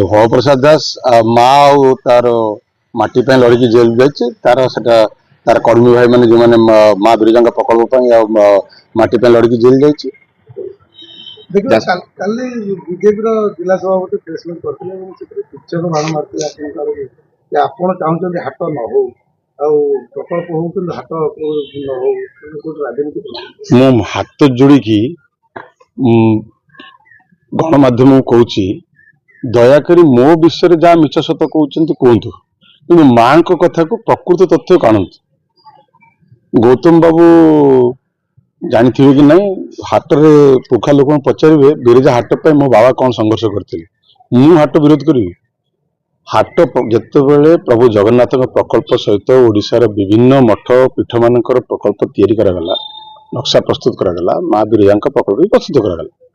लोह प्रसाद दास माँ तार माटी लड़की जेल जाइए तार तार कर्मी भाई मैंने जो मैंने माँ बिरजा प्रकल्प माटी लड़की जेल जाइए। बीजेपी जिला सभापति प्रेसमिट करते बाण मारते आप चाहते हाट न हो प्रकल्प हो हाट न हो राजनीति मु हाथ जोड़ी गणमाध्यम कहूँ दयाकोरी मो विषय जहाँ मिछ सत कहते कहतु कि माँ कथा को प्रकृत तथ्य काणु गौतम बाबू जानते कि नहीं हाट रे पुखा लोक पचारे बिरजा हाट पर मो बाबा कौन संघर्ष करते मु हाट विरोध करी हाट जिते प्रभु जगन्नाथ प्रकल्प सहित ओडिशार विभिन्न मठ पीठ मान प्रकल्प तैयारी करागला नक्शा प्रस्तुत करागला माँ बिरजा प्रकल्प भी प्रस्तुत करागला।